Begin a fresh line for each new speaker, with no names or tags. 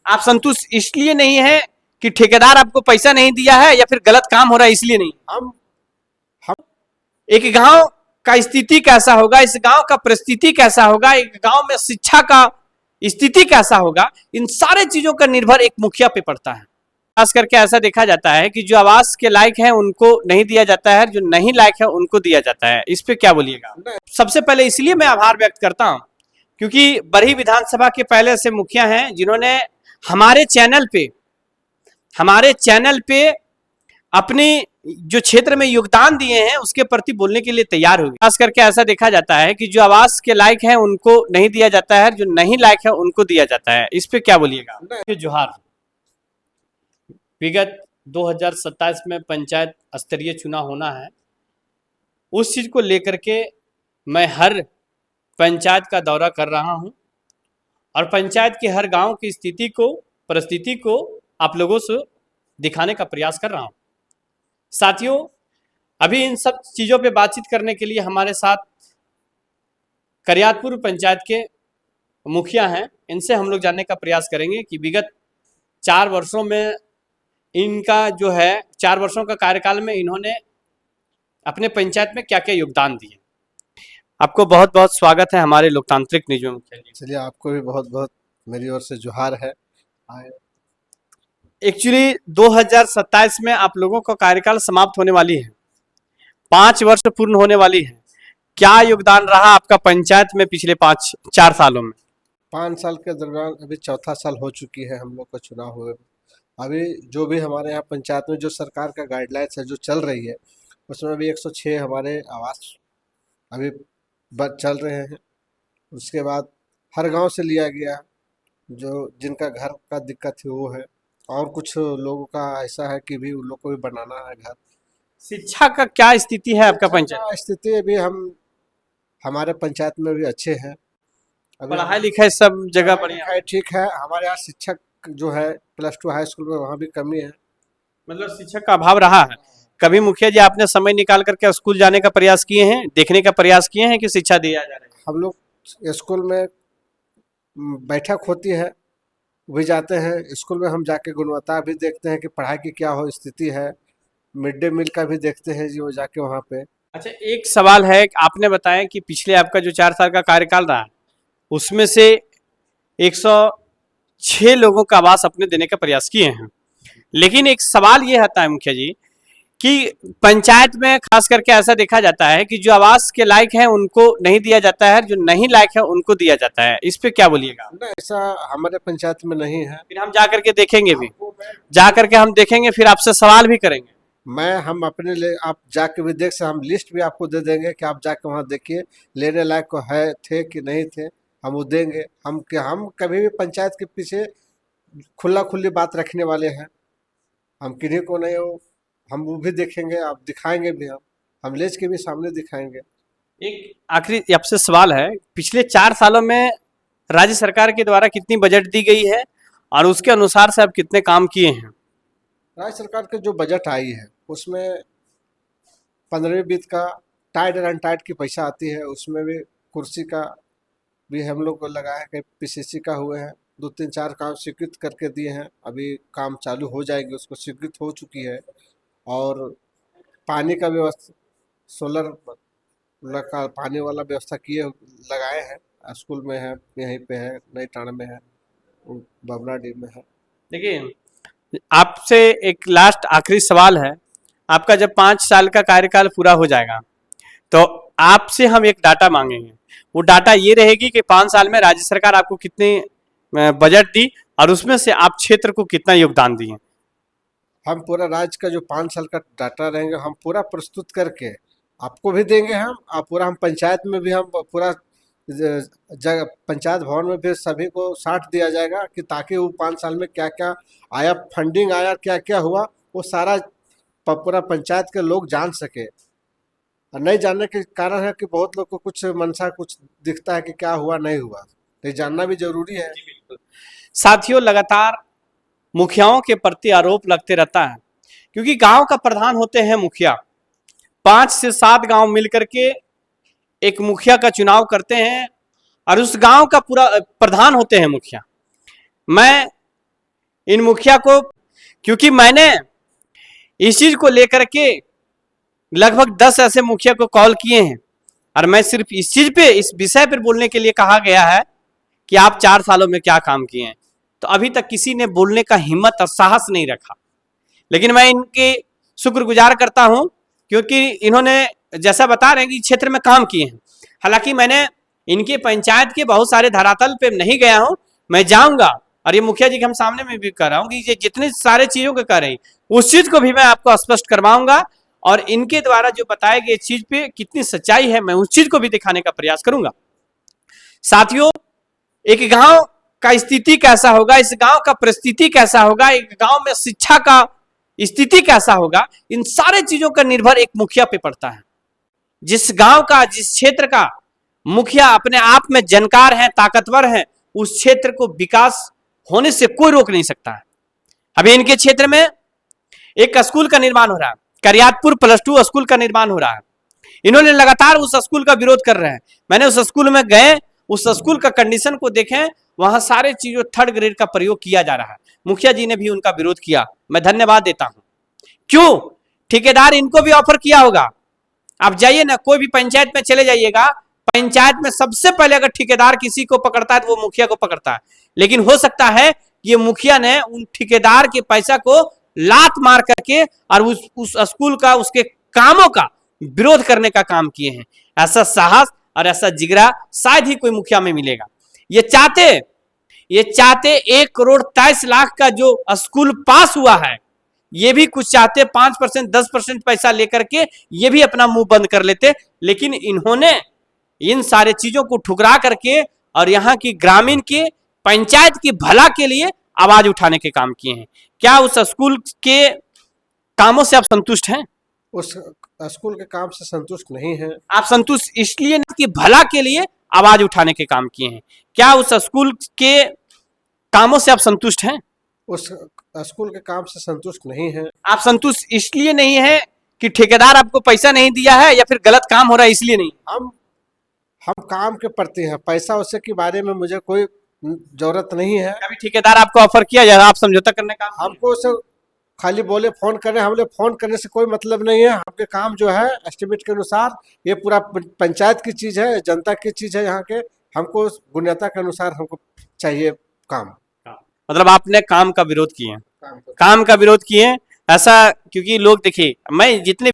आप संतुष्ट इसलिए नहीं है कि ठेकेदार आपको पैसा नहीं दिया है या फिर गलत काम हो रहा है इसलिए नहीं?
हम
एक गांव का स्थिति कैसा होगा, इस गांव का परिस्थिति कैसा होगा, एक गांव में शिक्षा का स्थिति कैसा होगा, इन सारे चीजों का निर्भर एक मुखिया पे पड़ता है। खास करके ऐसा देखा जाता है कि जो आवास के लायक है उनको नहीं दिया जाता है, जो नहीं लायक है उनको दिया जाता है। इस पे क्या बोलिएगा? सबसे पहले इसलिए मैं आभार व्यक्त करता हूं क्योंकि बरही विधानसभा के पहले से मुखिया हैं जिन्होंने हमारे चैनल पे अपने जो क्षेत्र में योगदान दिए हैं उसके प्रति बोलने के लिए तैयार हो गए। खास करके ऐसा देखा जाता है कि जो आवास के लायक है उनको नहीं दिया जाता है, जो नहीं लायक है उनको दिया जाता है। इस पे क्या बोलिएगा? जोहार। विगत 2027 में पंचायत स्तरीय चुनाव होना है, उस चीज को लेकर के मैं हर पंचायत का दौरा कर रहा हूं और पंचायत के हर गांव की स्थिति को, परिस्थिति को आप लोगों से दिखाने का प्रयास कर रहा हूं। साथियों, अभी इन सब चीजों पे बातचीत करने के लिए हमारे साथ करियातपुर पंचायत के मुखिया हैं। इनसे हम लोग जानने का प्रयास करेंगे कि विगत 4 वर्षों में इनका जो है 4 वर्षों का कार्यकाल में इन्होंने अपने पंचायत में क्या क्या योगदान दिए। आपको बहुत बहुत स्वागत है हमारे लोकतांत्रिक न्यूज में मुखिया जी।
चलिए, आपको भी बहुत बहुत मेरी ओर से जोहार है।
एक्चुअली 2027 में आप लोगों का कार्यकाल समाप्त होने वाली है, 5 वर्ष पूर्ण होने वाली है। क्या योगदान रहा आपका पंचायत में पिछले 4 सालों में?
5 साल के दौरान अभी चौथा साल हो चुकी है हम लोग का चुनाव हुए। अभी जो भी हमारे यहाँ पंचायत में जो सरकार का गाइडलाइंस है जो चल रही है, उसमें अभी 106 हमारे आवास अभी चल रहे हैं। उसके बाद हर गांव से लिया गया जो जिनका घर का दिक्कत है वो है, और कुछ लोगों का ऐसा है कि भी उन लोग को भी बनाना है घर।
शिक्षा का क्या स्थिति है आपका पंचायत?
स्थिति अभी हमारे पंचायत में भी अच्छे हैं।
पढ़ाई लिखाई सब जगह बढ़िया?
ठीक है। हमारे यहाँ शिक्षक जो है +2 हाई स्कूल में वहाँ भी कमी है,
मतलब शिक्षक का अभाव रहा है। कभी मुखिया जी आपने समय निकाल करके स्कूल जाने का प्रयास किए हैं, देखने का प्रयास किए हैं कि शिक्षा दिया जा रहा है?
हम लोग स्कूल में बैठक होती है भी जाते हैं। स्कूल में हम जाके गुणवत्ता भी देखते हैं कि पढ़ाई की क्या हो स्थिति है। मिड डे मील का भी देखते हैं जी वो जाके वहाँ पे।
अच्छा, एक सवाल है, आपने बताया कि पिछले आपका जो 4 साल का कार्यकाल रहा उसमें से 106 लोगों का आवास अपने देने का प्रयास किए हैं, लेकिन एक सवाल ये आता है मुखिया जी कि पंचायत में खास करके ऐसा देखा जाता है कि जो आवास के लायक है उनको नहीं दिया जाता है, जो नहीं लायक है उनको दिया जाता है। इस पे क्या बोलिएगा?
ऐसा हमारे पंचायत में नहीं है।
फिर हम जा करके देखेंगे भी, जा करके हम देखेंगे, फिर आपसे सवाल भी करेंगे।
हम अपने लिए आप जाके भी देख से हम लिस्ट भी आपको दे देंगे कि आप जाके वहाँ देखिए लेने लायक को है थे कि नहीं थे, हम वो देंगे। हम कभी भी पंचायत के पीछे खुली बात रखने वाले हैं। हम किन्हीं को नहीं हो, हम वो भी देखेंगे, आप दिखाएंगे भी, हम लेज के भी सामने दिखाएंगे।
एक आखिरी आपसे सवाल है, पिछले 4 सालों में राज्य सरकार के द्वारा कितनी बजट दी गई है और उसके अनुसार से आप कितने काम किए हैं?
राज्य सरकार के जो बजट आई है उसमें 15वीं वित्त का टाइड और अनटाइड की पैसा आती है, उसमें भी कुर्सी का भी हम लोग को लगा है कि PCC का हुए हैं। 2-3-4 काम स्वीकृत करके दिए हैं, अभी काम चालू हो जाएगी, उसको स्वीकृत हो चुकी है। और पानी का व्यवस्था, सोलर का पानी वाला व्यवस्था किए लगाए हैं। स्कूल में है, यहीं पे है, नई टाण में है, बबनाडी में है।
देखिए, आपसे एक लास्ट आखिरी सवाल है, आपका जब 5 साल का कार्यकाल पूरा हो जाएगा तो आपसे हम एक डाटा मांगेंगे। वो डाटा ये रहेगी कि 5 साल में राज्य सरकार आपको कितने बजट दी और उसमें से आप क्षेत्र को कितना योगदान दिए।
हम पूरा राज्य का जो 5 साल का डाटा रहेंगे हम पूरा प्रस्तुत करके आपको भी देंगे। हम पूरा हम पंचायत में भी हम पूरा जगह पंचायत भवन में भी सभी को साट दिया जाएगा कि ताकि वो 5 साल में क्या क्या आया, फंडिंग आया, क्या क्या हुआ, वो सारा पूरा पंचायत के लोग जान सके। और नहीं जानने के कारण है कि बहुत लोग को कुछ मनसा कुछ दिखता है कि क्या हुआ नहीं हुआ, तो जानना भी जरूरी है।
साथियों, लगातार मुखियाओं के प्रति आरोप लगते रहता है क्योंकि गांव का प्रधान होते हैं मुखिया। 5 से 7 गांव मिलकर के एक मुखिया का चुनाव करते हैं और उस गांव का पूरा प्रधान होते हैं मुखिया। मैं इन मुखिया को, क्योंकि मैंने इस चीज को लेकर के लगभग 10 ऐसे मुखिया को कॉल किए हैं और मैं सिर्फ इस चीज पे, इस विषय पर बोलने के लिए कहा गया है कि आप 4 सालों में क्या काम किए हैं, तो अभी तक किसी ने बोलने का हिम्मत और साहस नहीं रखा। लेकिन मैं इनके शुक्रगुजार करता हूं क्योंकि इन्होंने जैसा बता रहे हैं कि क्षेत्र में काम किए हैं। हालांकि मैंने इनके पंचायत के बहुत सारे धरातल पे नहीं गया हूं, मैं जाऊंगा और ये मुखिया जी के हम सामने में भी कर रहा हूं कि ये जितने सारे चीजों को कर रहे हैं उस चीज को भी मैं आपको स्पष्ट करवाऊंगा और इनके द्वारा जो बताए गए चीज पे कितनी सच्चाई है मैं उस चीज को भी दिखाने का प्रयास करूंगा। साथियों, एक गांव का स्थिति कैसा होगा, इस गांव का परिस्थिति कैसा होगा, एक गांव में शिक्षा का स्थिति कैसा होगा, इन सारे चीजों का निर्भर एक मुखिया पे पड़ता है। जिस गांव का, जिस क्षेत्र का मुखिया अपने आप में जानकार है, ताकतवर है, उस क्षेत्र को विकास होने से कोई रोक नहीं सकता है। अभी इनके क्षेत्र में एक स्कूल का निर्माण हो रहा है, करियातपुर +2 स्कूल का निर्माण हो रहा है। इन्होंने लगातार उस स्कूल का विरोध कर रहे हैं। मैंने उस स्कूल में गए, उस स्कूल का कंडीशन को देखें, वहां सारे चीजों 3rd ग्रेड का प्रयोग किया जा रहा है। मुखिया जी ने भी उनका विरोध किया, मैं धन्यवाद देता हूं। क्यों? ठेकेदार इनको भी ऑफर किया होगा। आप जाइए ना, कोई भी पंचायत में चले जाइएगा, पंचायत में सबसे पहले अगर ठेकेदार किसी को पकड़ता है तो वो मुखिया को पकड़ता है। लेकिन हो सकता है ये मुखिया ने उन ठेकेदार के पैसा को लात मार करके और उस स्कूल का, उसके कामों का विरोध करने का काम किए हैं। ऐसा साहस और ऐसा जिगरा शायद ही कोई मुखिया में मिलेगा। ये चाहते 1,23,00,000 का जो स्कूल पास हुआ है, ये भी कुछ चाहते 5% 10% पैसा लेकर के ये भी अपना मुंह बंद कर लेते। लेकिन इन्होंने इन सारे चीजों को ठुकरा करके और यहाँ की ग्रामीण के, पंचायत की भला के लिए आवाज उठाने के काम किए हैं। क्या उस स्कूल के कामों से आप संतुष्ट हैं?
उस स्कूल के काम से संतुष्ट नहीं है।
आप संतुष्ट इसलिए नहीं कि भला के लिए आवाज उठाने के काम किए हैं। क्या उस स्कूल के कामों से आप संतुष्ट हैं?
उस स्कूल के काम से संतुष्ट नहीं है।
आप संतुष्ट इसलिए नहीं है कि ठेकेदार आपको पैसा नहीं दिया है या फिर गलत काम हो रहा है इसलिए नहीं?
हम काम के प्रति हैं, पैसा उससे के बारे में मुझे कोई जरूरत नहीं है।
कभी ठेकेदार आपको ऑफर किया या आप समझौता करने का?
हमको उसे खाली बोले फोन करें, हमने फोन करने से कोई मतलब नहीं है। हमके काम जो है एस्टिमेट के अनुसार, ये पूरा पंचायत की चीज है, जनता की चीज है यहाँ के, हमको गुणवत्ता के अनुसार हमको चाहिए काम।
मतलब आपने काम का विरोध किए, काम का विरोध किए ऐसा, क्योंकि लोग देखिए, मैं जितने